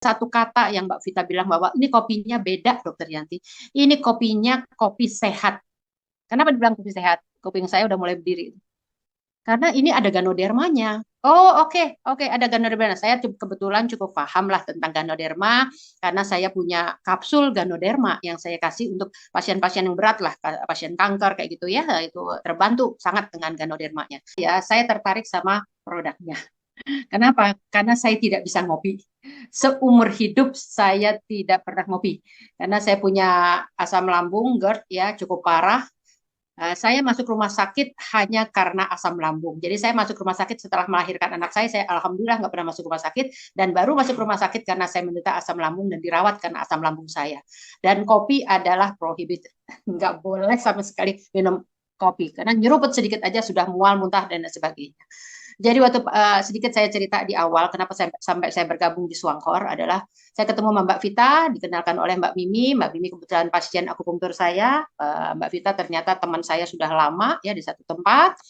Satu kata yang Mbak Vita bilang bahwa ini kopinya beda, Dokter Yanti. Ini kopinya kopi sehat. Kenapa dibilang kopi sehat? Kuping saya udah mulai berdiri. Karena ini ada ganodermanya. Oh, oke, oke, ada ganoderma. Saya kebetulan cukup paham lah tentang ganoderma karena saya punya kapsul ganoderma yang saya kasih untuk pasien-pasien yang berat lah, pasien kanker kayak gitu ya, itu terbantu sangat dengan ganodermanya. Ya, saya tertarik sama produknya. Kenapa? Karena saya tidak bisa ngopi. Seumur hidup saya tidak pernah ngopi. Karena saya punya asam lambung, GERD ya cukup parah. Saya masuk rumah sakit hanya karena asam lambung. Jadi saya masuk rumah sakit setelah melahirkan anak saya alhamdulillah nggak pernah masuk rumah sakit dan baru masuk rumah sakit karena saya menderita asam lambung dan dirawat karena asam lambung saya. Dan kopi adalah prohibited, nggak boleh sama sekali minum kopi karena nyeruput sedikit aja sudah mual, muntah dan sebagainya. Jadi waktu sedikit saya cerita di awal kenapa sampai saya bergabung di Swankor adalah saya ketemu sama Mbak Vita, dikenalkan oleh Mbak Mimi. Mbak Mimi kebetulan pasien akupunktur saya. Mbak Vita ternyata teman saya sudah lama ya di satu tempat.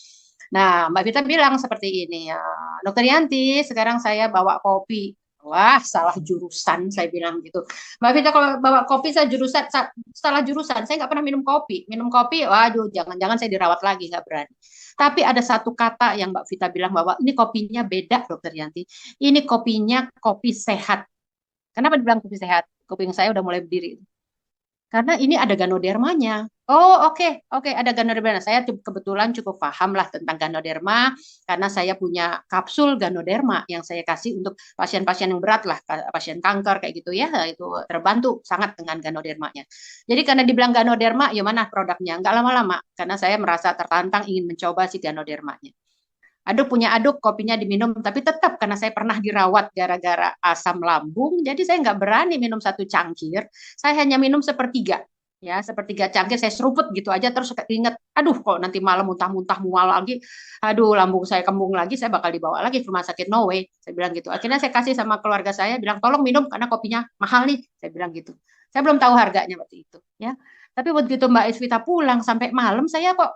Nah, Mbak Vita bilang seperti ini, ya, Dokter Yanti, sekarang saya bawa kopi. Wah, salah jurusan, saya bilang gitu. Mbak Vita kalau bawa kopi saya jurusan salah jurusan. Saya nggak pernah minum kopi. Minum kopi, waduh, jangan-jangan saya dirawat lagi, nggak berani. Tapi ada satu kata yang Mbak Vita bilang bahwa ini kopinya beda, Dokter Yanti. Ini kopinya kopi sehat. Kenapa dibilang kopi sehat? Kuping saya udah mulai berdiri. Karena ini ada ganodermanya. Oh, oke, oke, ada ganoderma. Saya kebetulan cukup paham lah tentang ganoderma karena saya punya kapsul ganoderma yang saya kasih untuk pasien-pasien yang berat lah, pasien kanker kayak gitu ya, itu terbantu sangat dengan ganodermanya. Jadi karena dibilang ganoderma, ya mana produknya? Nggak lama-lama, karena saya merasa tertantang ingin mencoba si ganodermanya. Aduk punya aduk, kopinya diminum, tapi tetap karena saya pernah dirawat gara-gara asam lambung, jadi saya nggak berani minum satu cangkir, saya hanya minum sepertiga. Ya, sepertiga cangkir saya seruput gitu aja terus ingat, aduh kok nanti malam muntah-muntah mual lagi, aduh lambung saya kembung lagi, saya bakal dibawa lagi ke rumah sakit, no way, saya bilang gitu. Akhirnya saya kasih sama keluarga saya, bilang tolong minum karena kopinya mahal nih, saya bilang gitu. Saya belum tahu harganya waktu itu, ya. Tapi begitu Mbak Isvita pulang sampai malam, saya kok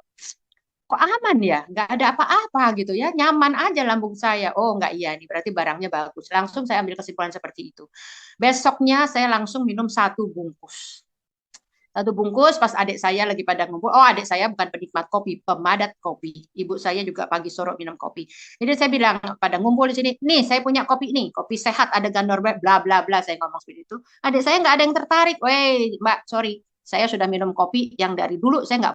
aman ya, nggak ada apa-apa gitu ya, nyaman aja lambung saya. Oh nggak, iya nih berarti barangnya bagus. Langsung saya ambil kesimpulan seperti itu. Besoknya saya langsung minum satu bungkus. Satu bungkus pas adik saya lagi pada ngumpul. Oh, adik saya bukan penikmat kopi, pemadat kopi. Ibu saya juga pagi sore minum kopi. Jadi saya bilang pada ngumpul di sini, nih saya punya kopi nih, kopi sehat ada ganor bla bla bla. Saya ngomong seperti itu. Adik saya nggak ada yang tertarik. Weh, Mbak, sorry, saya sudah minum kopi yang dari dulu saya nggak